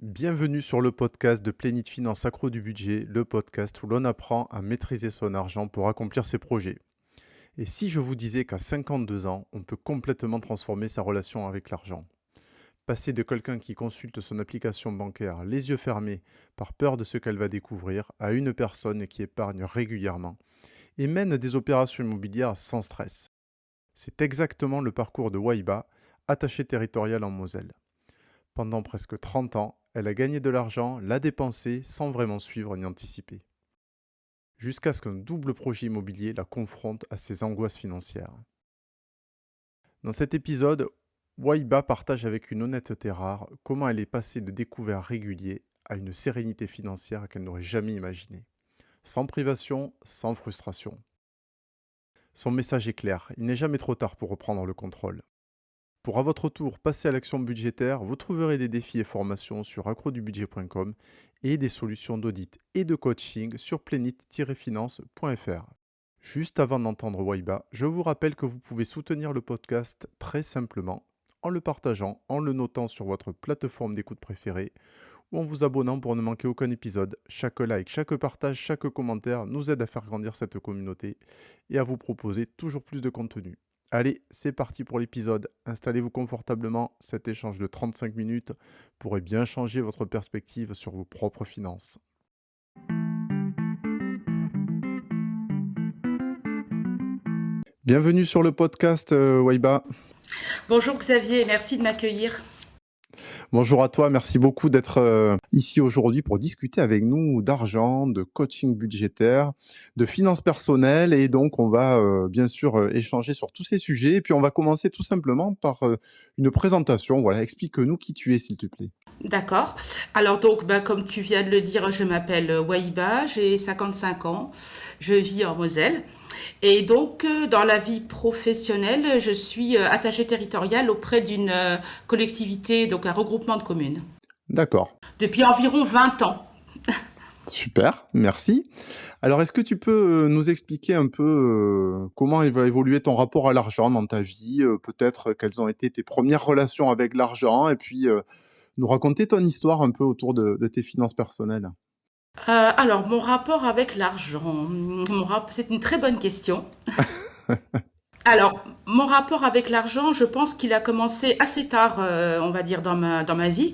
Bienvenue sur le podcast de Plénitude Finance Accro du Budget, le podcast où l'on apprend à maîtriser son argent pour accomplir ses projets. Et si je vous disais qu'à 52 ans, on peut complètement transformer sa relation avec l'argent? Passer de quelqu'un qui consulte son application bancaire les yeux fermés par peur de ce qu'elle va découvrir à une personne qui épargne régulièrement et mène des opérations immobilières sans stress. C'est exactement le parcours de Waiba, attachée territoriale en Moselle. Pendant presque 30 ans, elle a gagné de l'argent, l'a dépensé sans vraiment suivre ni anticiper. Jusqu'à ce qu'un double projet immobilier la confronte à ses angoisses financières. Dans cet épisode, Waiba partage avec une honnêteté rare comment elle est passée de découverts réguliers à une sérénité financière qu'elle n'aurait jamais imaginée. Sans privation, sans frustration. Son message est clair, il n'est jamais trop tard pour reprendre le contrôle. Pour à votre tour passer à l'action budgétaire, vous trouverez des défis et formations sur accrodubudget.com et des solutions d'audit et de coaching sur plénite-finance.fr. Juste avant d'entendre Waiba, je vous rappelle que vous pouvez soutenir le podcast très simplement en le partageant, en le notant sur votre plateforme d'écoute préférée ou en vous abonnant pour ne manquer aucun épisode. Chaque like, chaque partage, chaque commentaire nous aide à faire grandir cette communauté et à vous proposer toujours plus de contenu. Allez, c'est parti pour l'épisode. Installez-vous confortablement. Cet échange de 35 minutes pourrait bien changer votre perspective sur vos propres finances. Bienvenue sur le podcast, Waiba. Bonjour Xavier, merci de m'accueillir. Bonjour à toi, merci beaucoup d'être ici aujourd'hui pour discuter avec nous d'argent, de coaching budgétaire, de finances personnelles et donc on va bien sûr échanger sur tous ces sujets et puis on va commencer tout simplement par une présentation. Voilà, explique-nous qui tu es s'il te plaît. D'accord. Alors donc, comme tu viens de le dire, je m'appelle Waiba, j'ai 55 ans, je vis en Moselle. Et donc, dans la vie professionnelle, je suis attachée territoriale auprès d'une collectivité, donc un regroupement de communes. D'accord. Depuis environ 20 ans. Super, merci. Alors, est-ce que tu peux nous expliquer un peu comment va évoluer ton rapport à l'argent dans ta vie, peut-être quelles ont été tes premières relations avec l'argent, et puis nous raconter ton histoire un peu autour de tes finances personnelles. Alors, mon rapport avec l'argent, c'est une très bonne question. Alors, mon rapport avec l'argent, je pense qu'il a commencé assez tard, on va dire, dans ma vie,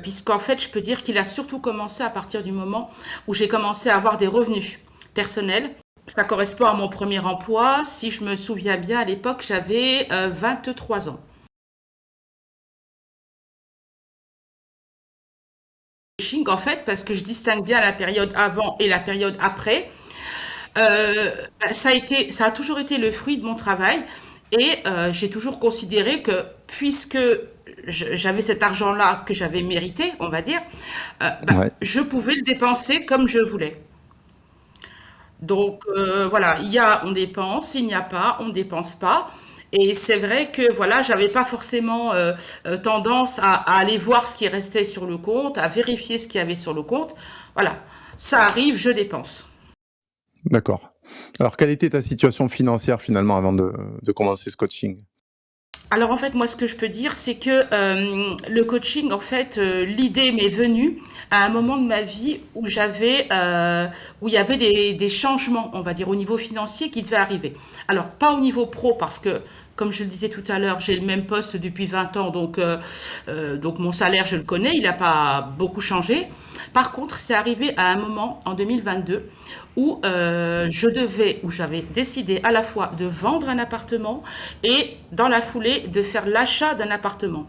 puisqu'en fait, je peux dire qu'il a surtout commencé à partir du moment où j'ai commencé à avoir des revenus personnels. Ça correspond à mon premier emploi. Si je me souviens bien, à l'époque, j'avais 23 ans. En fait, parce que je distingue bien la période avant et la période après, ça a toujours été le fruit de mon travail et j'ai toujours considéré que puisque j'avais cet argent-là que j'avais mérité, on va dire, Ouais. je pouvais le dépenser comme je voulais. Donc voilà, il y a, on dépense, il n'y a pas, on ne dépense pas. Et c'est vrai que voilà, j'avais pas forcément tendance à aller voir ce qui restait sur le compte, à vérifier ce qu'il y avait sur le compte. Voilà, ça arrive, je dépense. D'accord. Alors, quelle était ta situation financière finalement avant de commencer ce coaching? Alors en fait, moi, ce que je peux dire, c'est que le coaching, en fait, l'idée m'est venue à un moment de ma vie où où il y avait des changements, on va dire, au niveau financier qui devaient arriver. Alors pas au niveau pro, parce que, comme je le disais tout à l'heure, j'ai le même poste depuis 20 ans, donc mon salaire, je le connais, il n'a pas beaucoup changé. Par contre, c'est arrivé à un moment, en 2022, où où j'avais décidé à la fois de vendre un appartement et dans la foulée de faire l'achat d'un appartement.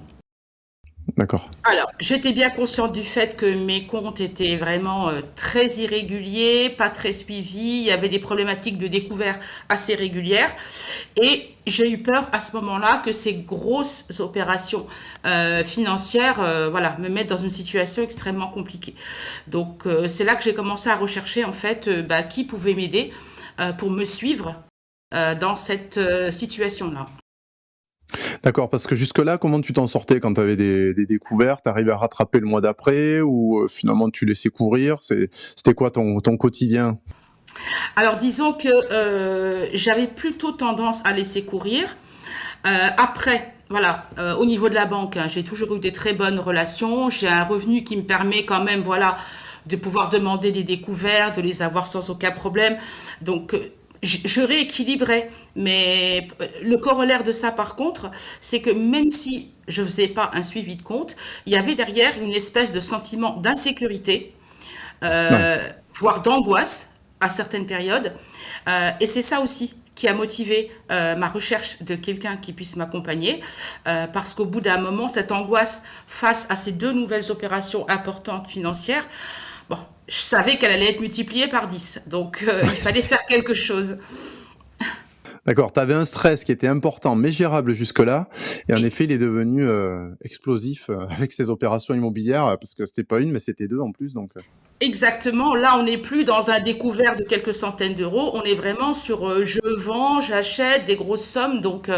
D'accord. Alors, j'étais bien consciente du fait que mes comptes étaient vraiment très irréguliers, pas très suivis, il y avait des problématiques de découvert assez régulières et j'ai eu peur à ce moment-là que ces grosses opérations financières voilà, me mettent dans une situation extrêmement compliquée. Donc, c'est là que j'ai commencé à rechercher en fait qui pouvait m'aider pour me suivre dans cette situation-là. D'accord, parce que jusque-là, comment tu t'en sortais quand tu avais des découvertes? T'arrivais à rattraper le mois d'après ou finalement tu laissais courir? C'était quoi ton quotidien? Alors, disons que j'avais plutôt tendance à laisser courir. Après, voilà, au niveau de la banque, hein, j'ai toujours eu des très bonnes relations. J'ai un revenu qui me permet quand même, voilà, de pouvoir demander des découverts, de les avoir sans aucun problème. Donc, je rééquilibrais. Mais le corollaire de ça, par contre, c'est que même si je faisais pas un suivi de compte, il y avait derrière une espèce de sentiment d'insécurité, Ouais. euh, voire d'angoisse à certaines périodes. Et c'est ça aussi qui a motivé ma recherche de quelqu'un qui puisse m'accompagner, parce qu'au bout d'un moment, cette angoisse face à ces deux nouvelles opérations importantes financières, bon, je savais qu'elle allait être multipliée par 10, donc il Ouais, fallait faire quelque chose. D'accord, tu avais un stress qui était important mais gérable jusque-là et en Oui, effet, il est devenu, explosif, avec ces opérations immobilières, parce que c'était pas une mais c'était 2 en plus donc. exactement. Là, on n'est plus dans un découvert de quelques centaines d'euros, on est vraiment sur je vends, j'achète des grosses sommes, donc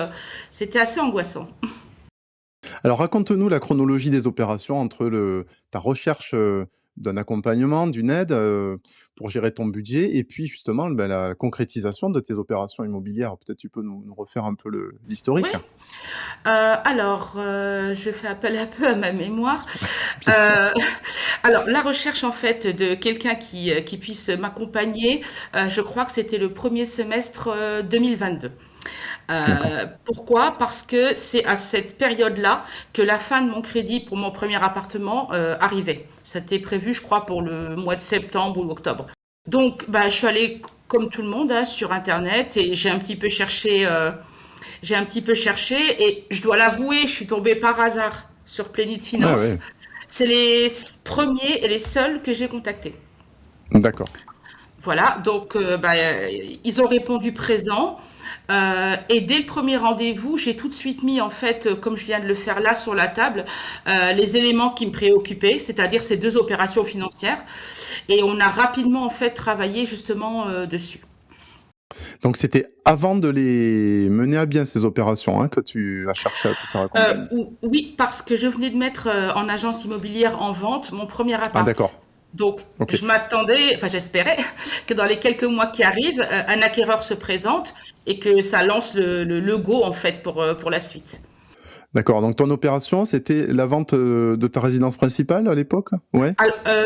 c'était assez angoissant. Alors raconte-nous la chronologie des opérations entre ta recherche d'un accompagnement, d'une aide pour gérer ton budget et puis justement ben, la concrétisation de tes opérations immobilières. Peut-être tu peux nous refaire un peu Oui. l'historique. Je fais appel un peu à ma mémoire. Bien sûr. Euh, alors, la recherche en fait de quelqu'un qui puisse m'accompagner, je crois que c'était le premier semestre 2022. D'accord. Pourquoi? Parce que c'est à cette période-là que la fin de mon crédit pour mon premier appartement arrivait. C'était prévu, je crois, pour le mois de septembre ou octobre. Donc, bah, je suis allée comme tout le monde hein, sur Internet et j'ai un petit peu cherché et je dois l'avouer, je suis tombée par hasard sur Plénite Ouais, Finance. ouais. C'est les premiers et les seuls que j'ai contactés. D'accord. Voilà, donc ils ont répondu présent. Et dès le premier rendez-vous, j'ai tout de suite mis, en fait, comme je viens de le faire là sur la table, les éléments qui me préoccupaient, c'est-à-dire ces deux opérations financières. Et on a rapidement, en fait, travaillé justement dessus. Donc c'était avant de les mener à bien ces opérations hein, que tu as cherché à te faire accompagner. Oui, parce que je venais de mettre en agence immobilière en vente mon premier Ah appart. d'accord. Donc, Ok. je m'attendais, enfin j'espérais que dans les quelques mois qui arrivent, un acquéreur se présente et que ça lance le go en fait pour la suite. D'accord. Donc ton opération, c'était la vente de ta résidence principale à l'époque? Ouais.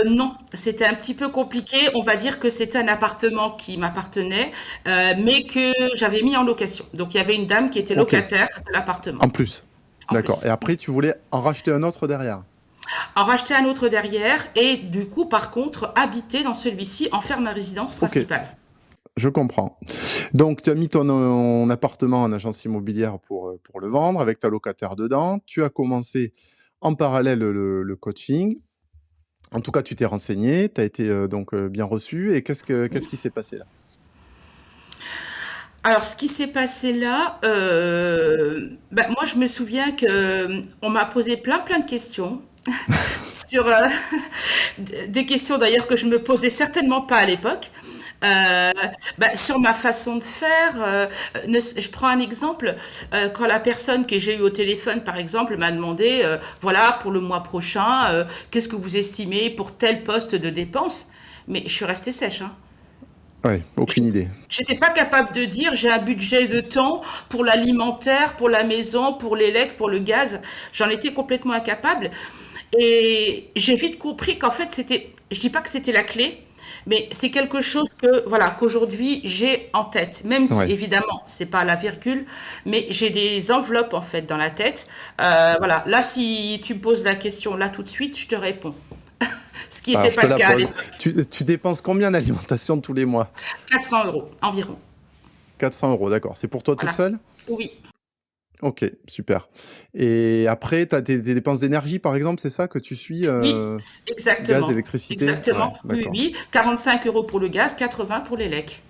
Non, c'était un petit peu compliqué. On va dire que c'était un appartement qui m'appartenait, mais que j'avais mis en location. Donc il y avait une dame qui était Ok. locataire de l'appartement, En plus. en D'accord. plus. Et après, tu voulais en racheter un autre derrière. En racheter un autre derrière et du coup, par contre, habiter dans celui-ci, en faire ma résidence Ok, principale. je comprends. Donc, tu as mis ton appartement en agence immobilière pour le vendre avec ta locataire dedans. Tu as commencé en parallèle le coaching. En tout cas, tu t'es renseigné, tu as été donc bien reçu. Et qu'est-ce qui s'est passé là? Alors, ce qui s'est passé là, moi, je me souviens que on m'a posé plein de questions sur des questions d'ailleurs que je me posais certainement pas à l'époque. Euh, Sur ma façon de faire, je prends un exemple. Quand la personne que j'ai eue au téléphone, par exemple, m'a demandé, voilà, pour le mois prochain, qu'est-ce que vous estimez pour tel poste de dépense? Mais je suis restée sèche, hein. Ouais, aucune idée. J'étais pas capable de dire j'ai un budget de temps pour l'alimentaire, pour la maison, pour l'élec, pour le gaz. J'en étais complètement incapable. Et j'ai vite compris qu'en fait c'était, je dis pas que c'était la clé, mais c'est quelque chose que voilà qu'aujourd'hui j'ai en tête. Même si Ouais. évidemment c'est pas la virgule, mais j'ai des enveloppes en fait dans la tête. Voilà. Là si tu me poses la question là tout de suite, je te réponds. Ce qui Alors, n'était je pas te le la cas à pose. l'époque. Tu dépenses combien d'alimentation tous les mois? 400 euros environ. 400 €, d'accord. C'est pour toi toute Voilà. seule? Oui. Ok, super. Et après, tu as des dépenses d'énergie, par exemple, c'est ça que tu suis Oui, gaz, exactement. électricité? Ouais, Exactement. Oui, d'accord. oui. 45 euros pour le gaz, 80 pour l'élec.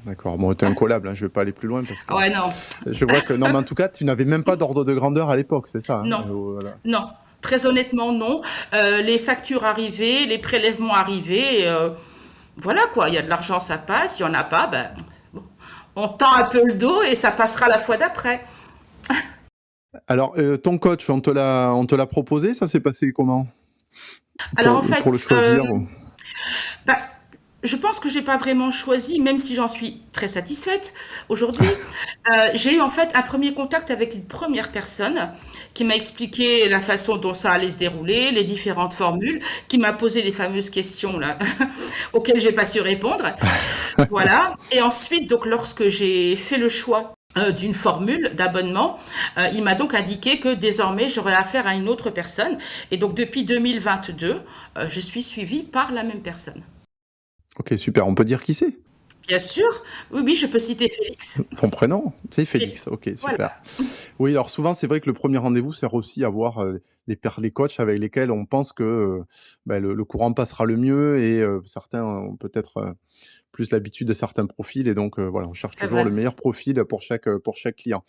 D'accord. Bon, t'es incollable, hein, je vais pas aller plus loin parce que Ah ouais, non. je vois que non, mais en tout cas, tu n'avais même pas d'ordre de grandeur à l'époque, c'est ça, hein? Non. Voilà. Non. Très honnêtement, non. Les factures arrivaient, les prélèvements arrivaient. Voilà quoi, il y a de l'argent, ça passe. Il n'y en a pas, ben, bon, on tend un peu le dos et ça passera la fois d'après. Alors, ton coach, on te l'a proposé, ça s'est passé comment? Alors en Pour le fait, choisir? bah, Je pense que j'ai pas vraiment choisi, même si j'en suis très satisfaite aujourd'hui. J'ai eu en fait un premier contact avec une première personne qui m'a expliqué la façon dont ça allait se dérouler, les différentes formules, qui m'a posé les fameuses questions là auxquelles j'ai pas su répondre. Voilà. Et ensuite, donc, lorsque j'ai fait le choix d'une formule d'abonnement, il m'a donc indiqué que désormais j'aurais affaire à une autre personne. Et donc depuis 2022, je suis suivie par la même personne. Ok, super. On peut dire qui c'est? Bien sûr, oui, oui, je peux citer Félix. Son prénom? C'est Fé- Félix. Ok, Voilà, super. Oui, alors souvent, c'est vrai que le premier rendez-vous sert aussi à voir les coachs avec lesquels on pense que le courant passera le mieux et certains ont peut-être plus l'habitude de certains profils et donc voilà, on cherche c'est toujours vrai. le meilleur profil pour chaque client.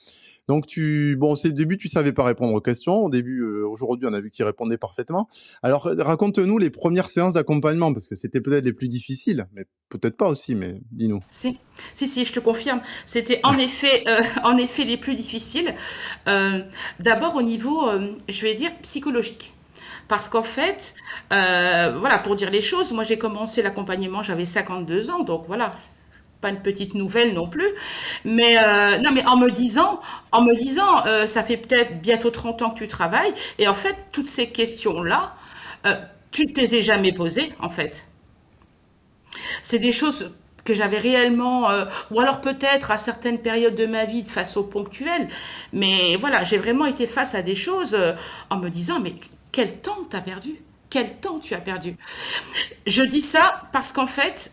Donc au début, tu savais pas répondre aux questions. Au début, aujourd'hui, on a vu que tu y répondais parfaitement. Alors, raconte-nous les premières séances d'accompagnement, parce que c'était peut-être les plus difficiles, mais peut-être pas aussi, mais dis-nous. Si, si, je te confirme. C'était en effet les plus difficiles. Euh, D'abord au niveau, je vais dire, psychologique. Parce qu'en fait, voilà, pour dire les choses, moi j'ai commencé l'accompagnement, j'avais 52 ans, donc voilà, pas une petite nouvelle non plus. Mais non, mais ça fait peut-être bientôt 30 ans que tu travailles, et en fait, toutes ces questions-là, euh, tu ne te les as jamais posées, en fait. C'est des choses que j'avais réellement, ou alors peut-être à certaines périodes de ma vie de façon ponctuelle, mais voilà, j'ai vraiment été face à des choses en me disant, mais quel temps t'as perdu? Quel temps tu as perdu? Je dis ça parce qu'en fait,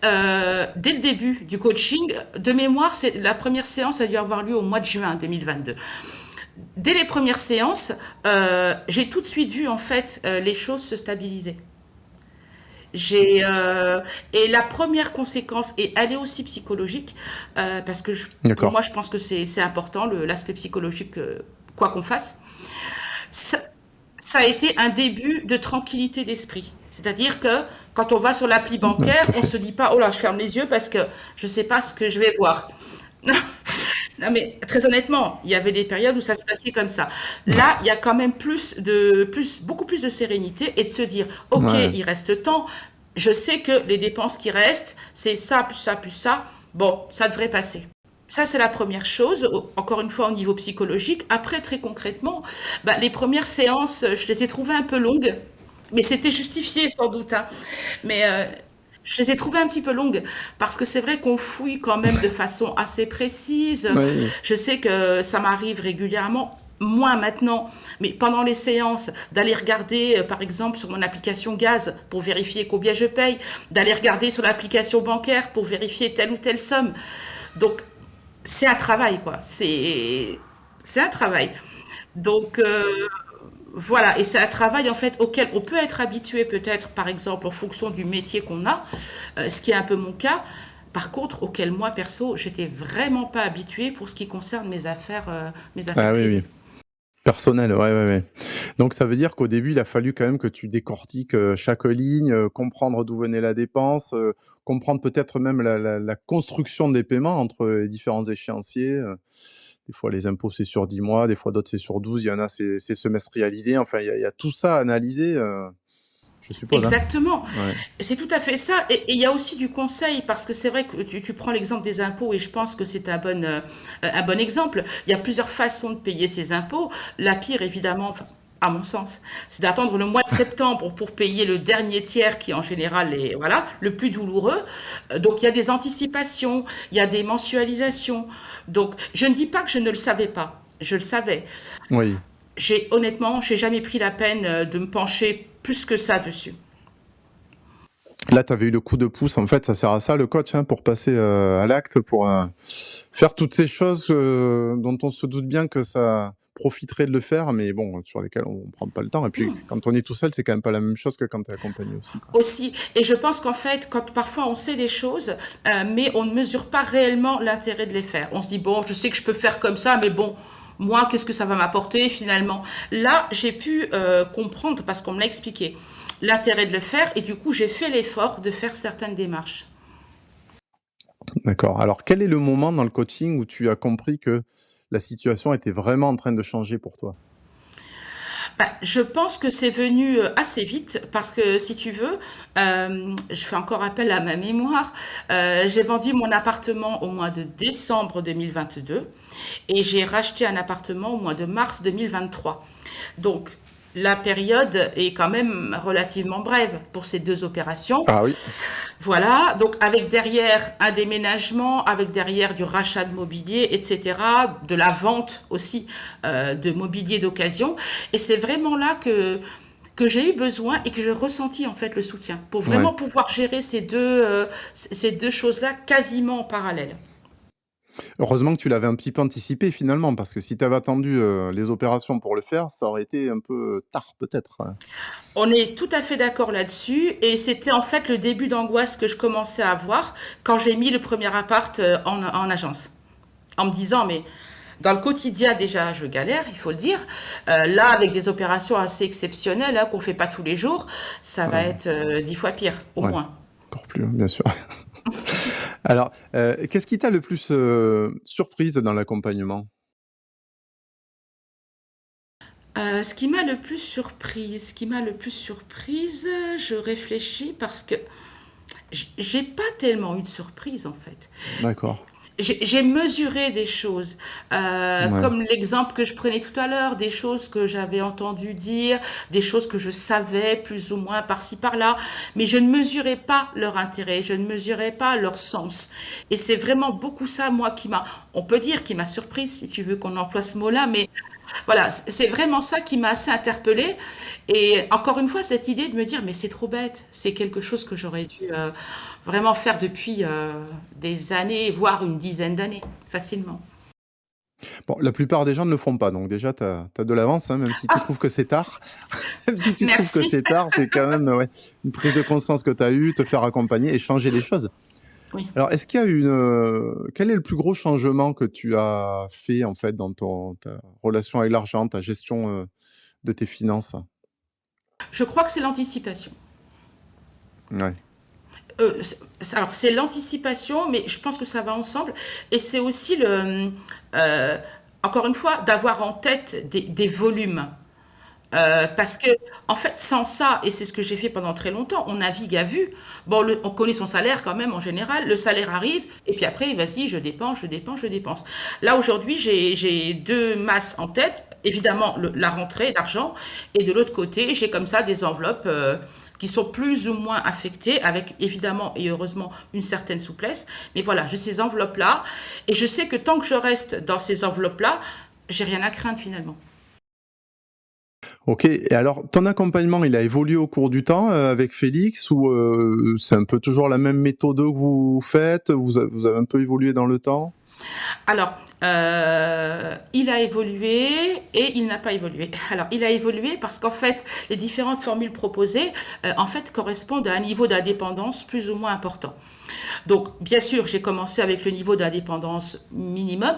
dès le début du coaching, de mémoire, la première séance a dû avoir lieu au mois de juin 2022. Dès les premières séances, j'ai tout de suite vu en fait les choses se stabiliser. J'ai et la première conséquence, et elle est aussi psychologique, parce que pour D'accord. moi, je pense que c'est important l'aspect psychologique, quoi qu'on fasse. Ça, ça a été un début de tranquillité d'esprit. C'est-à-dire que quand on va sur l'appli Ouais, bancaire, tout à on fait. se dit pas, oh là, je ferme les yeux parce que je sais pas ce que je vais voir. Non, mais très honnêtement, il y avait des périodes où ça se passait comme ça. Là, il y a quand même beaucoup plus de sérénité et de se dire, ok, Ouais. il reste tant. Je sais que les dépenses qui restent, c'est ça, plus ça, plus ça. Bon, ça devrait passer. Ça, c'est la première chose, encore une fois au niveau psychologique. Après, très concrètement, bah, les premières séances, je les ai trouvées un peu longues, mais c'était justifié sans doute, hein. Mais je les ai trouvées un petit peu longues parce que c'est vrai qu'on fouille quand même de façon assez précise. Oui. Je sais que ça m'arrive régulièrement, moins maintenant, mais pendant les séances, d'aller regarder, par exemple, sur mon application gaz pour vérifier combien je paye, d'aller regarder sur l'application bancaire pour vérifier telle ou telle somme. Donc, c'est un travail, quoi. C'est un travail. Donc, voilà, et c'est un travail en fait auquel on peut être habitué peut-être, par exemple, en fonction du métier qu'on a, ce qui est un peu mon cas. Par contre, auquel moi perso, j'étais vraiment pas habituée pour ce qui concerne mes affaires Ah oui, oui. privées. Personnel, ouais, ouais, ouais. Donc ça veut dire qu'au début, il a fallu quand même que tu décortiques chaque ligne, comprendre d'où venait la dépense, comprendre peut-être même la construction des paiements entre les différents échéanciers. Des fois, les impôts, c'est sur 10 mois, des fois d'autres, c'est sur 12, il y en a, c'est semestrialisé. Enfin, il y a tout ça à analyser, je suppose, hein. Exactement. Ouais. C'est tout à fait ça. Et il y a aussi du conseil, parce que c'est vrai que tu prends l'exemple des impôts, et je pense que c'est un bon exemple. Il y a plusieurs façons de payer ces impôts. La pire, évidemment, enfin, à mon sens, c'est d'attendre le mois de septembre pour payer le dernier tiers qui, en général, est voilà, le plus douloureux. Donc, il y a des anticipations, il y a des mensualisations. Donc, je ne dis pas que je ne le savais pas. Je le savais. Oui. Honnêtement, j'ai jamais pris la peine de me pencher plus que ça dessus. Là, tu avais eu le coup de pouce. En fait, ça sert à ça, le coach, hein, pour passer à l'acte, pour faire toutes ces choses dont on se doute bien que ça profiterait de le faire, mais bon, sur lesquelles on ne prend pas le temps. Et puis, quand on est tout seul, c'est quand même pas la même chose que quand tu es accompagné aussi, quoi. Aussi. Et je pense qu'en fait, quand parfois on sait des choses, mais on ne mesure pas réellement l'intérêt de les faire. On se dit, bon, je sais que je peux faire comme ça, mais bon, moi, qu'est-ce que ça va m'apporter finalement? Là, j'ai pu comprendre, parce qu'on me l'a expliqué, l'intérêt de le faire, et du coup, j'ai fait l'effort de faire certaines démarches. D'accord. Alors, quel est le moment dans le coaching où tu as compris que la situation était vraiment en train de changer pour toi? Bah, je pense que c'est venu assez vite parce que si tu veux, je fais encore appel à ma mémoire. J'ai vendu mon appartement au mois de décembre 2022 et j'ai racheté un appartement au mois de mars 2023. Donc la période est quand même relativement brève pour ces deux opérations. Ah oui. Voilà, donc avec derrière un déménagement, avec derrière du rachat de mobilier, etc., de la vente aussi de mobilier d'occasion. Et c'est vraiment là que j'ai eu besoin et que je ressentis en fait le soutien pour Ouais. vraiment pouvoir gérer ces deux choses-là quasiment en parallèle. Heureusement que tu l'avais un petit peu anticipé finalement, parce que si tu avais attendu, les opérations pour le faire, ça aurait été un peu tard peut-être, hein? On est tout à fait d'accord là-dessus et c'était en fait le début d'angoisse que je commençais à avoir quand j'ai mis le premier appart en agence. En me disant, mais dans le quotidien déjà, je galère, il faut le dire. Là, avec des opérations assez exceptionnelles hein, qu'on ne fait pas tous les jours, ça va Heu, être 10 fois pire, au ouais, moins. encore plus, bien sûr. Alors, qu'est-ce qui t'a le plus, surprise dans l'accompagnement? Ce qui m'a le plus surprise, je réfléchis parce que j'ai pas tellement eu de surprise en fait. D'accord. J'ai mesuré des choses, Ouais. comme l'exemple que je prenais tout à l'heure, des choses que j'avais entendu dire, des choses que je savais plus ou moins par-ci par-là, mais je ne mesurais pas leur intérêt, je ne mesurais pas leur sens. Et c'est vraiment beaucoup ça, moi, on peut dire, qui m'a surprise, si tu veux qu'on emploie ce mot-là, mais voilà, c'est vraiment ça qui m'a assez interpellée. Et encore une fois, cette idée de me dire, mais c'est trop bête, c'est quelque chose que j'aurais dû vraiment faire depuis des années, voire une dizaine d'années, facilement. Bon, la plupart des gens ne le font pas, donc déjà tu as de l'avance, hein, même si tu trouves que c'est tard. Même si tu trouves que Merci. c'est tard, c'est quand même, ouais, une prise de conscience que tu as eue, te faire accompagner et changer les choses. Oui. Alors, est-ce qu'il y a quel est le plus gros changement que tu as fait, en fait, dans ta relation avec l'argent, ta gestion, de tes finances? Je crois que c'est l'anticipation. Ouais, Alors, c'est l'anticipation, mais je pense que ça va ensemble. Et c'est aussi euh, encore une fois, d'avoir en tête des volumes. Parce que, en fait, sans ça, et c'est ce que j'ai fait pendant très longtemps, on navigue à vue. Bon, on connaît son salaire quand même en général. Le salaire arrive, et puis après, vas-y, je dépense, je dépense, je dépense. Là, aujourd'hui, j'ai deux masses en tête. Évidemment, la rentrée d'argent, et de l'autre côté, j'ai comme ça des enveloppes qui sont plus ou moins affectées, avec évidemment et heureusement une certaine souplesse. Mais voilà, j'ai ces enveloppes-là, et je sais que tant que je reste dans ces enveloppes-là, j'ai rien à craindre finalement. OK, et alors ton accompagnement, il a évolué au cours du temps, avec Félix, ou, c'est un peu toujours la même méthode que vous faites? Vous avez un peu évolué dans le temps? Alors, il a évolué et il n'a pas évolué. Alors, il a évolué parce qu'en fait, les différentes formules proposées, en fait, correspondent à un niveau d'indépendance plus ou moins important. Donc, bien sûr, j'ai commencé avec le niveau d'indépendance minimum.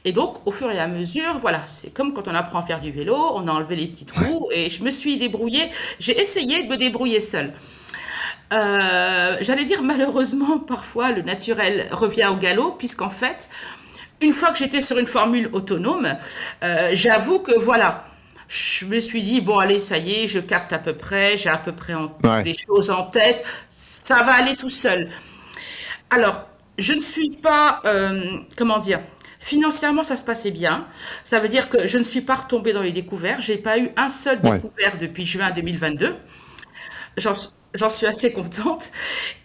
Et donc, au fur et à mesure, voilà, c'est comme quand on apprend à faire du vélo, on a enlevé les petits trous et je me suis débrouillée. J'ai essayé de me débrouiller seule. J'allais dire malheureusement, parfois le naturel revient au galop, puisqu'en fait, une fois que j'étais sur une formule autonome, j'avoue que voilà, je me suis dit, bon allez, ça y est, je capte à peu près, j'ai à peu près Ouais, les choses en tête, ça va aller tout seul. Alors, je ne suis pas, comment dire, financièrement ça se passait bien, ça veut dire que je ne suis pas retombée dans les découverts, j'ai pas eu un seul ouais, découvert depuis juin 2022, j'en j'en suis assez contente.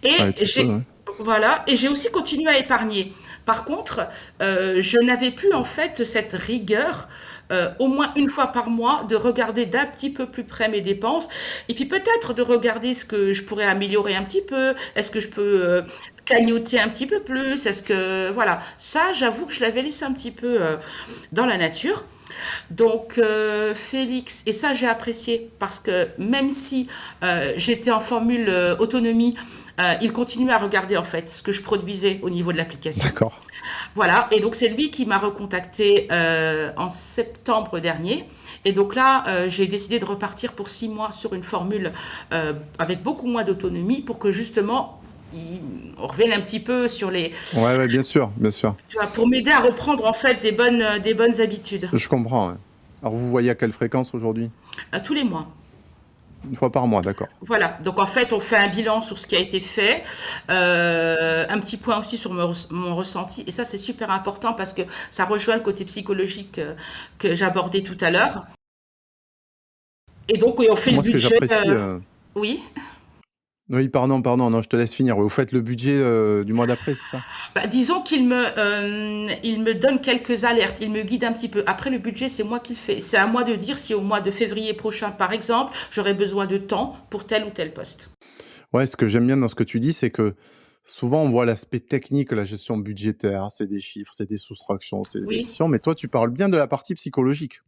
ouais, Et tu peux, ouais. voilà, et j'ai aussi continué à épargner. Par contre, je n'avais plus en fait cette rigueur, au moins une fois par mois, de regarder d'un petit peu plus près mes dépenses, et puis peut-être de regarder ce que je pourrais améliorer un petit peu. Est-ce que je peux cagnotter un petit peu plus? Est-ce que voilà, ça, j'avoue que je l'avais laissé un petit peu dans la nature. Donc Félix, et ça j'ai apprécié parce que même si j'étais en formule autonomie, il continuait à regarder en fait ce que je produisais au niveau de l'application. D'accord. Voilà, et donc c'est lui qui m'a recontacté en septembre dernier. Et donc là, j'ai décidé de repartir pour 6 mois sur une formule avec beaucoup moins d'autonomie pour que justement on revienne un petit peu sur Ouais, ouais, bien sûr, bien sûr. tu vois, pour m'aider à reprendre en fait des bonnes habitudes. Je comprends, ouais. Alors vous voyez à quelle fréquence aujourd'hui? Tous les mois. Une fois par mois, d'accord. Voilà, donc en fait, on fait un bilan sur ce qui a été fait, un petit point aussi sur mon ressenti, et ça c'est super important parce que ça rejoint le côté psychologique que j'abordais tout à l'heure. Et donc, oui, on fait le Moi, ce que budget. j'apprécie... Oui. Oui, pardon, non, je te laisse finir. Vous faites le budget du mois d'après, c'est ça? Bah, disons il me donne quelques alertes, il me guide un petit peu. Après, le budget, c'est moi qui le fais. C'est à moi de dire si au mois de février prochain, par exemple, j'aurai besoin de temps pour tel ou tel poste. Ouais, ce que j'aime bien dans ce que tu dis, c'est que souvent on voit l'aspect technique, la gestion budgétaire, c'est des chiffres, c'est des soustractions, c'est des Oui, additions, mais toi tu parles bien de la partie psychologique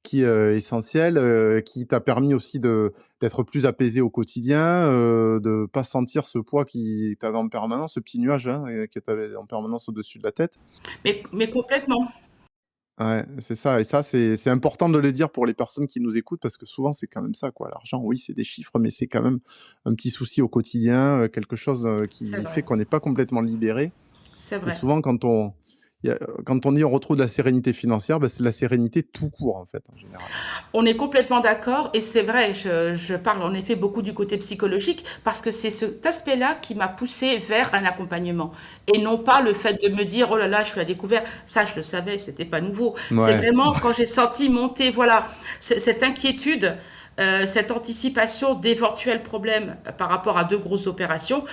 qui est essentielle, qui t'a permis aussi d'être plus apaisé au quotidien, de pas sentir ce poids qui t'avait en permanence, ce petit nuage hein, qui t'avait en permanence au-dessus de la tête. mais complètement. Ouais, c'est ça et ça, c'est important de le dire pour les personnes qui nous écoutent parce que souvent, c'est quand même ça, quoi. L'argent, oui, c'est des chiffres, mais c'est quand même un petit souci au quotidien, quelque chose, C'est qui vrai, fait qu'on n'est pas complètement libéré c'est et vrai. souvent quand on dit on retrouve de la sérénité financière, bah, c'est de la sérénité tout court, en fait, en général. On est complètement d'accord et c'est vrai, je parle en effet beaucoup du côté psychologique parce que c'est cet aspect-là qui m'a poussé vers un accompagnement et non pas le fait de me dire oh là là je suis à découvert, ça je le savais, c'était pas nouveau. C'est Ouais, vraiment quand j'ai senti monter voilà cette inquiétude, cette anticipation d'éventuels problèmes par rapport à deux grosses opérations,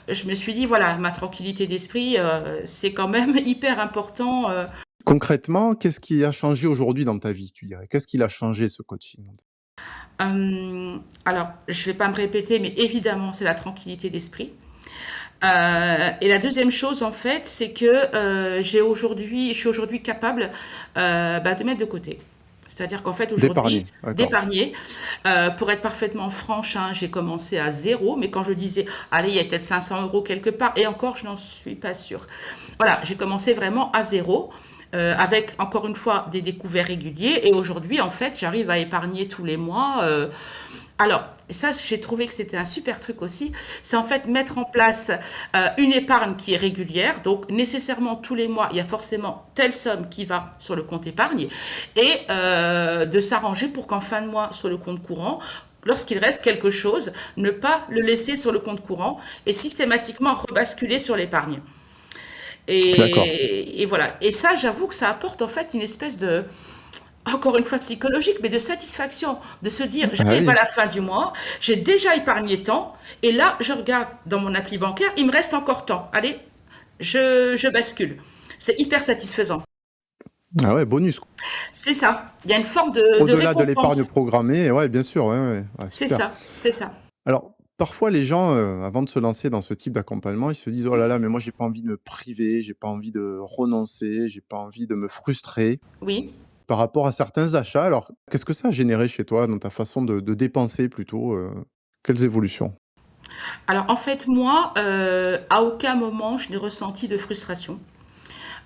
je me suis dit voilà ma tranquillité d'esprit c'est quand même hyper important. concrètement, qu'est-ce qui a changé aujourd'hui dans ta vie, tu dirais? Qu'est-ce qui l'a changé, ce coaching? Alors, je vais pas me répéter, mais évidemment, c'est la tranquillité d'esprit. Et la deuxième chose, en fait, c'est que je suis aujourd'hui capable de mettre de côté. C'est-à-dire qu'en fait, aujourd'hui, D'épargner, d'accord. d'épargner, pour être parfaitement franche, hein, j'ai commencé à zéro, mais quand je disais, allez, il y a peut-être 500 euros quelque part, et encore, je n'en suis pas sûre. Voilà, j'ai commencé vraiment à zéro, avec encore une fois des découvertes réguliers, et aujourd'hui, en fait, j'arrive à épargner tous les mois. Alors, ça, j'ai trouvé que c'était un super truc aussi. C'est en fait mettre en place une épargne qui est régulière. Donc, nécessairement, tous les mois, il y a forcément telle somme qui va sur le compte épargne. Et de s'arranger pour qu'en fin de mois, sur le compte courant, lorsqu'il reste quelque chose, ne pas le laisser sur le compte courant et systématiquement rebasculer sur l'épargne. D'accord. Et voilà. Et ça, j'avoue que ça apporte en fait une espèce de, encore une fois psychologique, mais de satisfaction, de se dire, Ah j'arrive à oui. la fin du mois, j'ai déjà épargné tant, et là, je regarde dans mon appli bancaire, il me reste encore tant. Allez, je bascule. C'est hyper satisfaisant. Ah ouais, bonus, quoi. C'est ça. Il y a une forme de Au-delà de l'épargne récompense. programmée, ouais, bien sûr, ouais, ouais, ouais, C'est super. ça, c'est ça. Alors, parfois, les gens, avant de se lancer dans ce type d'accompagnement, ils se disent: «Oh là là, mais moi, j'ai pas envie de me priver, j'ai pas envie de renoncer, j'ai pas envie de me frustrer Oui. par rapport à certains achats». Alors, qu'est-ce que ça a généré chez toi dans ta façon de dépenser plutôt, quelles évolutions? Alors en fait, moi, à aucun moment, je n'ai ressenti de frustration.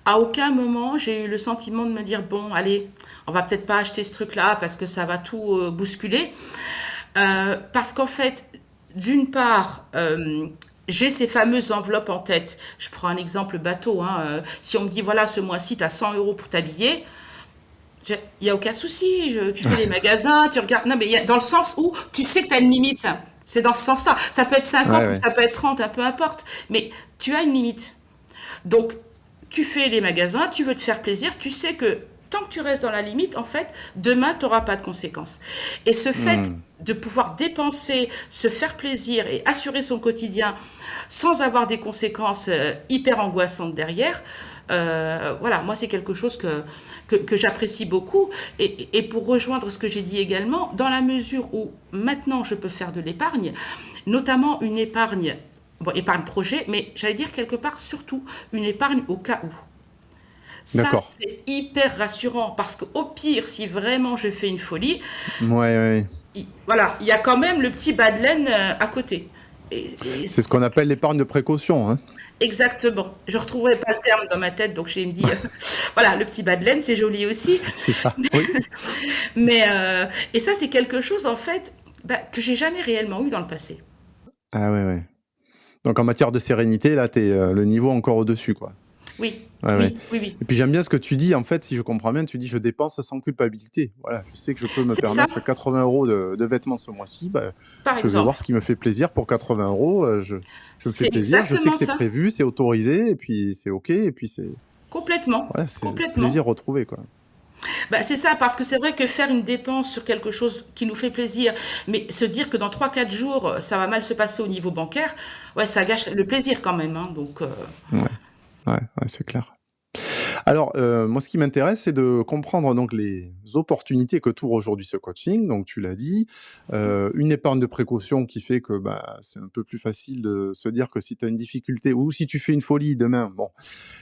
À aucun moment, j'ai eu le sentiment de me dire, bon, allez, on va peut-être pas acheter ce truc-là parce que ça va tout bousculer. Parce qu'en fait, d'une part, j'ai ces fameuses enveloppes en tête. Je prends un exemple bateau, hein. Si on me dit, voilà, ce mois-ci, tu as 100 euros pour t'habiller, il n'y a aucun souci. Tu fais les magasins, tu regardes. Non, mais dans le sens où tu sais que tu as une limite. C'est dans ce sens-là. Ça peut être 50 Ouais, ou ouais. ça peut être 30, peu importe. Mais tu as une limite. Donc, tu fais les magasins, tu veux te faire plaisir, tu sais que tant que tu restes dans la limite, en fait, demain, tu n'auras pas de conséquences. Et ce fait Mmh. de pouvoir dépenser, se faire plaisir et assurer son quotidien sans avoir des conséquences hyper angoissantes derrière, voilà, moi, c'est quelque chose que j'apprécie beaucoup. Et pour rejoindre ce que j'ai dit également, dans la mesure où maintenant je peux faire de l'épargne, notamment une épargne, bon, épargne projet, mais j'allais dire quelque part surtout une épargne au cas où. Ça, D'accord. c'est hyper rassurant parce qu'au pire, si vraiment je fais une folie, Ouais, ouais, ouais. voilà, il y a quand même le petit bas de laine à côté. Et C'est ce qu'on appelle l'épargne de précaution, hein? exactement. Je ne retrouverai pas le terme dans ma tête, donc j'ai me dit, voilà, le petit bas de laine, c'est joli aussi. C'est ça, oui. Mais, et ça, c'est quelque chose, en fait, que j'ai jamais réellement eu dans le passé. Ah ouais, ouais. Donc en matière de sérénité, là, tu es, le niveau encore au-dessus, quoi. Oui, Ouais, ouais. Oui, oui, oui. Et puis j'aime bien ce que tu dis, en fait, si je comprends bien, tu dis: «Je dépense sans culpabilité». Voilà, je sais que je peux me C'est ça, permettre 80 € de vêtements ce mois-ci, bah, par je vais voir exemple. ce qui me fait plaisir pour 80 €, je me fais C'est plaisir, je sais que exactement c'est ça. prévu, c'est autorisé et puis c'est OK et puis c'est Complètement, voilà, c'est plaisir complètement. retrouvé, quoi. Bah, c'est ça, parce que c'est vrai que faire une dépense sur quelque chose qui nous fait plaisir, mais se dire que dans 3 4 jours, ça va mal se passer au niveau bancaire, ouais, ça gâche le plaisir quand même, hein, donc Ouais, ouais, ouais, c'est clair. Alors, moi, ce qui m'intéresse, c'est de comprendre donc les opportunités que t'ouvre aujourd'hui ce coaching. Donc, tu l'as dit, une épargne de précaution qui fait que bah, c'est un peu plus facile de se dire que si tu as une difficulté ou si tu fais une folie demain, bon,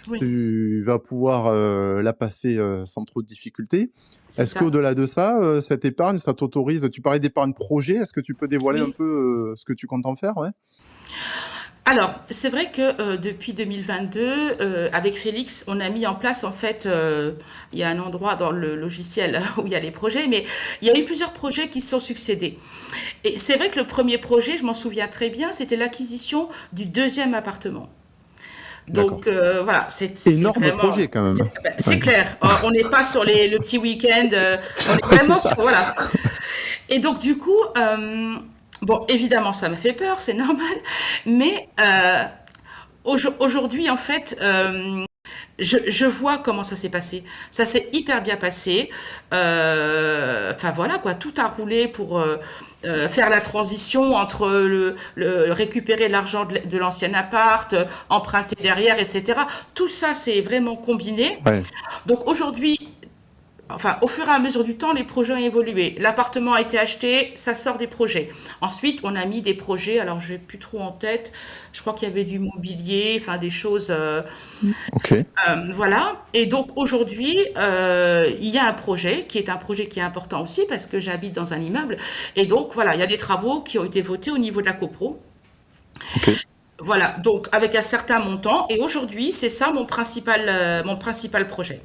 oui, tu vas pouvoir la passer sans trop de difficultés. c'est Est-ce ça. qu'au-delà de ça, cette épargne, ça t'autorise? Tu parlais d'épargne projet. Est-ce que tu peux dévoiler un Oui. peu ce que tu comptes en faire? Ouais. Alors, c'est vrai que depuis 2022, avec Félix, on a mis en place, en fait, il y a un endroit dans le logiciel où il y a les projets, mais il y a eu plusieurs projets qui se sont succédés. Et c'est vrai que le premier projet, je m'en souviens très bien, c'était l'acquisition du deuxième appartement. D'accord. Donc voilà, c'est Énorme vraiment, projet quand même. c'est Ouais, clair. On n'est pas sur le petit week-end, on est ouais, c'est vraiment ça. sur, voilà. Et donc du coup, bon, évidemment, ça m'a fait peur, c'est normal, mais aujourd'hui, en fait, je vois comment ça s'est passé. Ça s'est hyper bien passé. Enfin voilà quoi, tout a roulé pour faire la transition entre récupérer l'argent de l'ancien appart, emprunter derrière, etc. Tout ça, c'est vraiment combiné. Ouais. Donc aujourd'hui, enfin, au fur et à mesure du temps, les projets ont évolué. L'appartement a été acheté, ça sort des projets. Ensuite, on a mis des projets, alors je n'ai plus trop en tête, je crois qu'il y avait du mobilier, enfin des choses, Ok. voilà. Et donc aujourd'hui, il y a un projet qui est un projet qui est important aussi parce que j'habite dans un immeuble. Et donc voilà, il y a des travaux qui ont été votés au niveau de la copro. Ok. Voilà, donc avec un certain montant. Et aujourd'hui, c'est ça mon principal projet.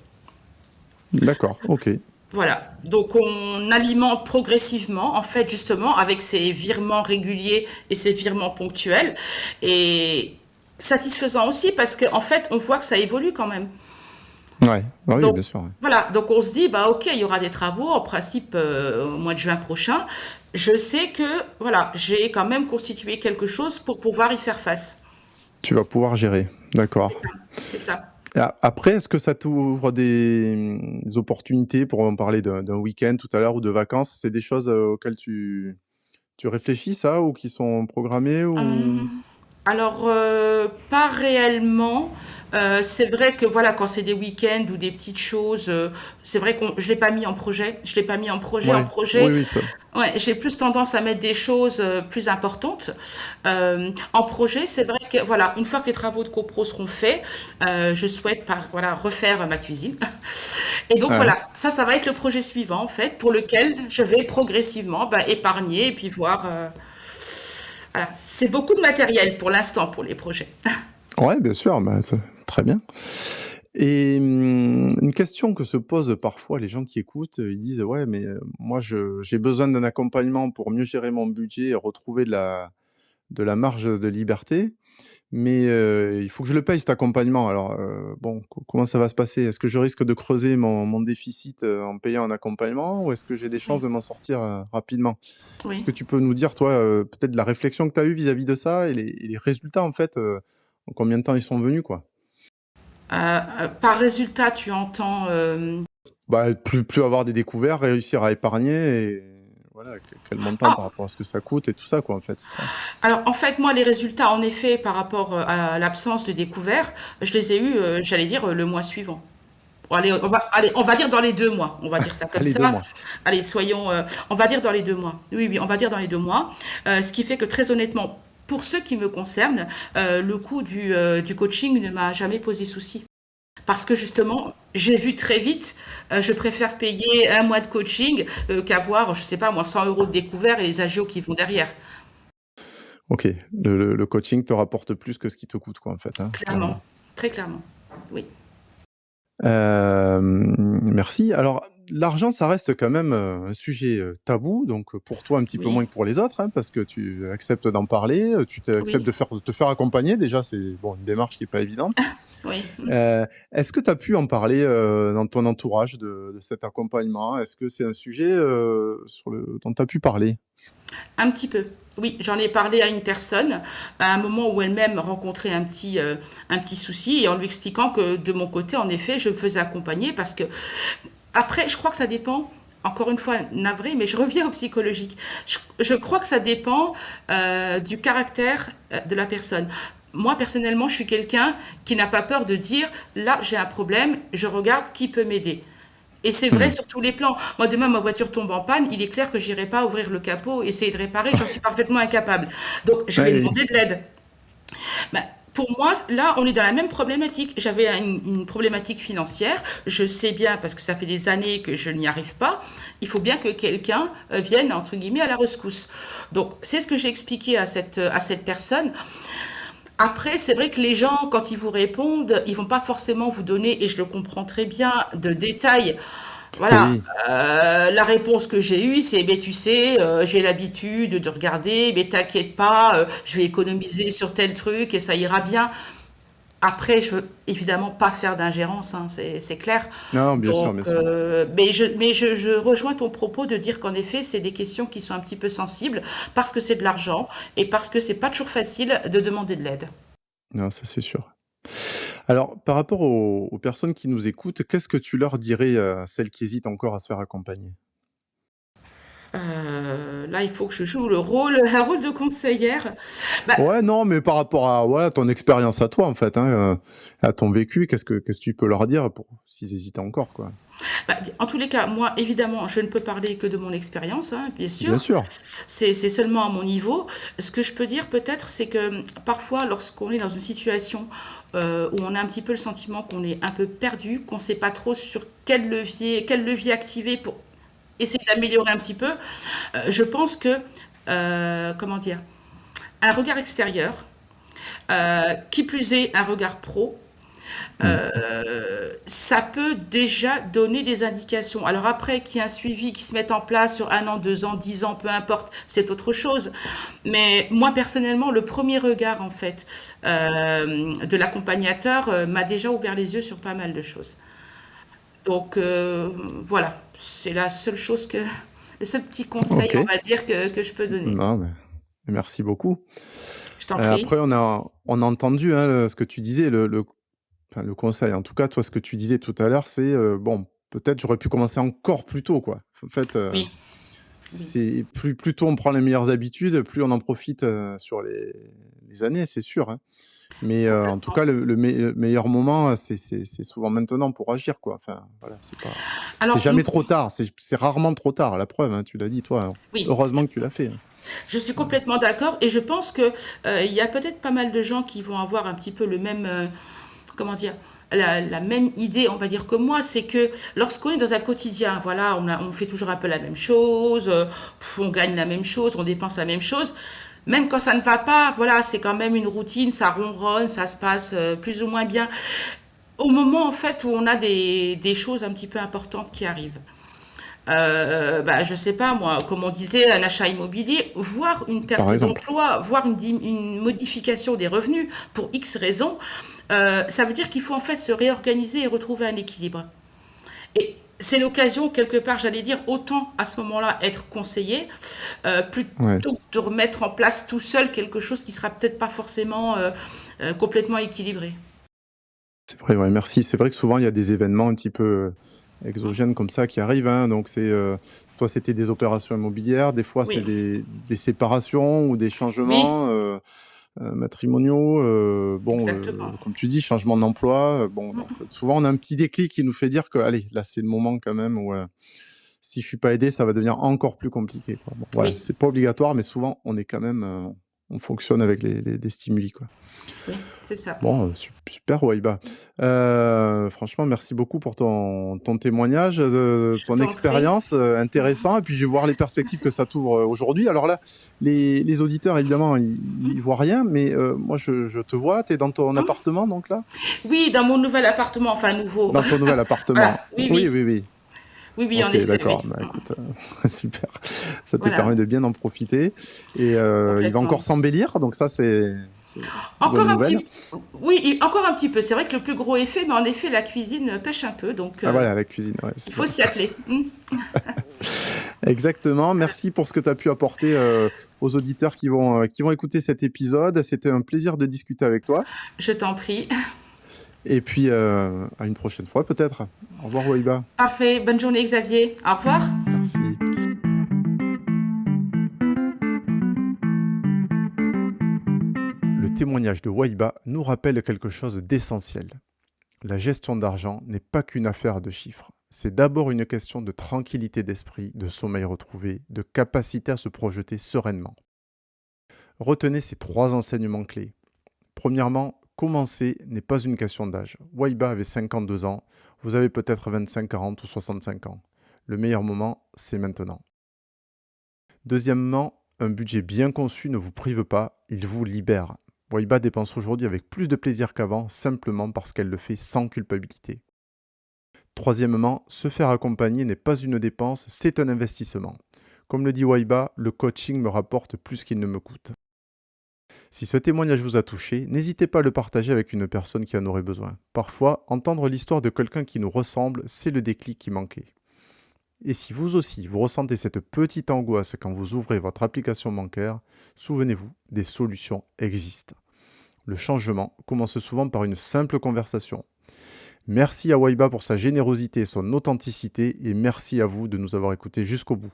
D'accord. Ok. Voilà, donc on alimente progressivement, en fait, justement, avec ces virements réguliers et ces virements ponctuels. Et satisfaisant aussi parce qu'en fait, on voit que ça évolue quand même. Ouais. Ah oui, Donc bien sûr. Ouais. voilà, donc on se dit, bah ok, il y aura des travaux, en principe, au mois de juin prochain. Je sais que, voilà, j'ai quand même constitué quelque chose pour pouvoir y faire face. Tu vas pouvoir gérer. C'est D'accord. ça, c'est ça. Après, est-ce que ça t'ouvre des opportunités pour en parler d'un week-end tout à l'heure ou de vacances? C'est des choses auxquelles tu réfléchis, ça, ou qui sont programmées ou... Alors, pas réellement. C'est vrai que voilà, quand c'est des week-ends ou des petites choses, c'est vrai que je l'ai pas mis en projet. Je l'ai pas mis en projet. En Ouais. Oui, projet, oui, ça. ouais, j'ai plus tendance à mettre des choses plus importantes. En projet, c'est vrai que voilà, une fois que les travaux de copro seront faits, je souhaite voilà refaire ma cuisine. Et donc Ouais. voilà, ça va être le projet suivant en fait, pour lequel je vais progressivement épargner et puis voir. Voilà, c'est beaucoup de matériel pour l'instant pour les projets. Ouais, bien sûr. Bah, très bien. Et une question que se posent parfois les gens qui écoutent, ils disent: «Ouais, mais moi, j'ai besoin d'un accompagnement pour mieux gérer mon budget et retrouver de la marge de liberté. Mais il faut que je le paye cet accompagnement. Alors, bon, comment ça va se passer? Est-ce que je risque de creuser mon déficit, en payant un accompagnement ou est-ce que j'ai des chances Oui, de m'en sortir, rapidement? Est-ce oui. que tu peux nous dire, toi, peut-être la réflexion que tu as eue vis-à-vis de ça et les résultats, en fait, en combien de temps ils sont venus, quoi? Par résultat, tu entends. Bah, plus avoir des découvertes, réussir à épargner et voilà, quel montant par Ah, rapport à ce que ça coûte et tout ça, quoi, en fait, c'est ça? alors en fait, moi, les résultats, en effet, par rapport à l'absence de découvert, je les ai eus, j'allais dire, le mois suivant. Bon, allez, on va dire dans les 2 mois. On va dire ça comme Allez, 2 ça. mois. Allez, soyons. On va dire dans les 2 mois. Oui, oui, on va dire dans les 2 mois. Ce qui fait que très honnêtement, pour ce qui me concerne, le coût du coaching ne m'a jamais posé souci. Parce que justement, j'ai vu très vite, je préfère payer un mois de coaching qu'avoir, je sais pas moi, 100 euros de découvert et les agios qui vont derrière. OK. Le coaching te rapporte plus que ce qui te coûte, quoi, en fait, hein, Clairement, clairement. très clairement. Oui. Merci. Alors, l'argent, ça reste quand même un sujet tabou, donc pour toi un petit peu Oui, moins que pour les autres, hein, parce que tu acceptes d'en parler, acceptes oui, de te faire accompagner. Déjà, c'est bon, une démarche qui n'est pas évidente. oui. Est-ce que tu as pu en parler dans ton entourage de cet accompagnement? Est-ce que c'est un sujet dont tu as pu parler? Un petit peu. Oui, j'en ai parlé à une personne à un moment où elle-même rencontrait un petit souci et en lui expliquant que de mon côté, en effet, je me faisais accompagner parce que après, je crois que ça dépend. Encore une fois, navré, mais je reviens au psychologique. Je crois que ça dépend du caractère de la personne. Moi, personnellement, je suis quelqu'un qui n'a pas peur de dire, là, j'ai un problème, je regarde qui peut m'aider. Et c'est vrai Hmm. sur tous les plans. Moi, demain, ma voiture tombe en panne, il est clair que j'irai pas ouvrir le capot, essayer de réparer, j'en suis parfaitement incapable. Donc, je vais Oui, demander de l'aide. Ben, pour moi, là, on est dans la même problématique. J'avais une problématique financière. Je sais bien, parce que ça fait des années que je n'y arrive pas, il faut bien que quelqu'un vienne, entre guillemets, à la rescousse. Donc, c'est ce que j'ai expliqué à cette personne. Après, c'est vrai que les gens, quand ils vous répondent, ils vont pas forcément vous donner, et je le comprends très bien, de détails. Voilà, oui. la réponse que j'ai eue, c'est, mais tu sais, j'ai l'habitude de regarder, mais t'inquiète pas, je vais économiser sur tel truc et ça ira bien. Après, je veux évidemment pas faire d'ingérence, hein, c'est clair. Non, bien sûr, Donc, bien sûr. je rejoins ton propos de dire qu'en effet, c'est des questions qui sont un petit peu sensibles parce que c'est de l'argent et parce que c'est pas toujours facile de demander de l'aide. Non, ça c'est sûr. Alors, par rapport aux personnes qui nous écoutent, qu'est-ce que tu leur dirais à celles qui hésitent encore à se faire accompagner? Là, il faut que je joue un rôle de conseillère. Bah, Ouais, non, mais par rapport à voilà, ton expérience à toi, en fait, hein, à ton vécu, qu'est-ce que tu peux leur dire pour s'ils hésitent encore, quoi? En tous les cas, moi, évidemment, je ne peux parler que de mon expérience, hein, bien Bien sûr. sûr. C'est seulement à mon niveau. Ce que je peux dire peut-être, c'est que parfois, lorsqu'on est dans une situation où on a un petit peu le sentiment qu'on est un peu perdu, qu'on ne sait pas trop sur quel levier activer pour essayer d'améliorer un petit peu, je pense que, comment dire, un regard extérieur, qui plus est un regard pro, Mmh. ça peut déjà donner des indications. Alors après, qu'il y ait un suivi qui se mette en place sur un an, 2 ans, 10 ans, peu importe, c'est autre chose. Mais moi, personnellement, le premier regard, en fait, de l'accompagnateur m'a déjà ouvert les yeux sur pas mal de choses. Donc, voilà, c'est la seule chose le seul petit conseil, OK. on va dire, que je peux donner. Non, mais merci beaucoup. Je t'en prie. Après on a entendu, hein, ce que tu disais, enfin le conseil, en tout cas, toi, ce que tu disais tout à l'heure, c'est, bon, peut-être j'aurais pu commencer encore plus tôt, quoi. En fait, Oui, oui, c'est plus tôt on prend les meilleures habitudes, plus on en profite, sur les années, c'est sûr, hein. Mais, en tout cas, complètement. le meilleur moment, c'est souvent maintenant pour agir, quoi. Enfin, voilà, c'est Alors, jamais trop tard, c'est rarement trop tard. La preuve, hein, tu l'as dit toi, oui, heureusement que tu l'as fait, hein. je suis Voilà. complètement d'accord et je pense que il y a peut-être pas mal de gens qui vont avoir un petit peu le même, comment dire, la même idée, on va dire que moi, c'est que lorsqu'on est dans un quotidien, voilà, on fait toujours un peu la même chose, on gagne la même chose, on dépense la même chose. Même quand ça ne va pas, voilà, c'est quand même une routine, ça ronronne, ça se passe plus ou moins bien. Au moment en fait où on a des choses un petit peu importantes qui arrivent. Je sais pas moi, comme on disait, un achat immobilier, voire une Par perte exemple. d'emploi, voire une modification des revenus pour X raisons, ça veut dire qu'il faut en fait se réorganiser et retrouver un équilibre. Et c'est l'occasion, quelque part, j'allais dire, autant à ce moment-là être conseillé, Ouais. plutôt que de remettre en place tout seul quelque chose qui sera peut-être pas forcément complètement équilibré. C'est vrai, ouais, merci. C'est vrai que souvent, il y a des événements un petit peu, exogènes comme ça qui arrivent, hein, donc soit c'était des opérations immobilières, des fois c'est Oui, des séparations ou des oui, changements, matrimoniaux, bon, exactement. comme tu dis, changement d'emploi, bon, donc Mm, souvent on a un petit déclic qui nous fait dire que: «Allez, là, c'est le moment quand même où, si je suis pas aidé, ça va devenir encore plus compliqué, quoi». Bon, voilà, oui, c'est pas obligatoire, mais souvent on est quand même, on fonctionne avec les des stimuli, quoi. oui, c'est ça. Bon, super Waïba. Franchement, merci beaucoup pour ton témoignage, Je ton t'en prie. expérience, intéressant et puis je vais voir les perspectives Merci. que ça t'ouvre, aujourd'hui. Alors là, les auditeurs évidemment, ils voient rien, mais moi je te vois, tu es dans ton Hum. appartement donc là? Oui, dans mon nouvel appartement, enfin nouveau. Dans ton nouvel appartement? Voilà, oui, Oui, oui. oui, oui. Oui, oui, en OK, effet, d'accord. oui. Bah, Mm, mm. écoute, super. Ça te Voilà, permet de bien en profiter et il va encore complètement. s'embellir, donc ça, c'est une bonne Encore un nouvelle. petit, oui, encore un petit peu. C'est vrai que le plus gros est fait, mais en effet, la cuisine pêche un peu, donc Ah voilà, la cuisine, ouais, il c'est ça. faut s'y atteler. Exactement. Merci pour ce que tu as pu apporter, aux auditeurs qui vont écouter cet épisode. C'était un plaisir de discuter avec toi Je t'en prie. et puis, à une prochaine fois peut-être. Au revoir Wahiba. Parfait. Bonne journée, Xavier. Au revoir. Merci. Le témoignage de Wahiba nous rappelle quelque chose d'essentiel. La gestion d'argent n'est pas qu'une affaire de chiffres. C'est d'abord une question de tranquillité d'esprit, de sommeil retrouvé, de capacité à se projeter sereinement. Retenez ces 3 enseignements clés. Premièrement, commencer n'est pas une question d'âge. Wahiba avait 52 ans, vous avez peut-être 25, 40 ou 65 ans. Le meilleur moment, c'est maintenant. Deuxièmement, un budget bien conçu ne vous prive pas, il vous libère. Wahiba dépense aujourd'hui avec plus de plaisir qu'avant, simplement parce qu'elle le fait sans culpabilité. Troisièmement, se faire accompagner n'est pas une dépense, c'est un investissement. Comme le dit Wahiba, le coaching me rapporte plus qu'il ne me coûte. Si ce témoignage vous a touché, n'hésitez pas à le partager avec une personne qui en aurait besoin. Parfois, entendre l'histoire de quelqu'un qui nous ressemble, c'est le déclic qui manquait. Et si vous aussi, vous ressentez cette petite angoisse quand vous ouvrez votre application bancaire, souvenez-vous, des solutions existent. Le changement commence souvent par une simple conversation. Merci à Wahiba pour sa générosité et son authenticité, et merci à vous de nous avoir écoutés jusqu'au bout.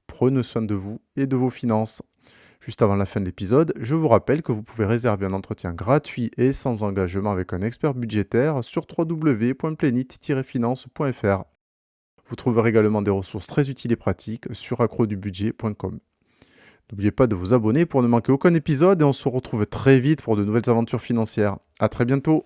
Prenez soin de vous et de vos finances. Juste avant la fin de l'épisode, je vous rappelle que vous pouvez réserver un entretien gratuit et sans engagement avec un expert budgétaire sur www.plenit-finance.fr. Vous trouverez également des ressources très utiles et pratiques sur accrodubudget.com. N'oubliez pas de vous abonner pour ne manquer aucun épisode et on se retrouve très vite pour de nouvelles aventures financières. À très bientôt!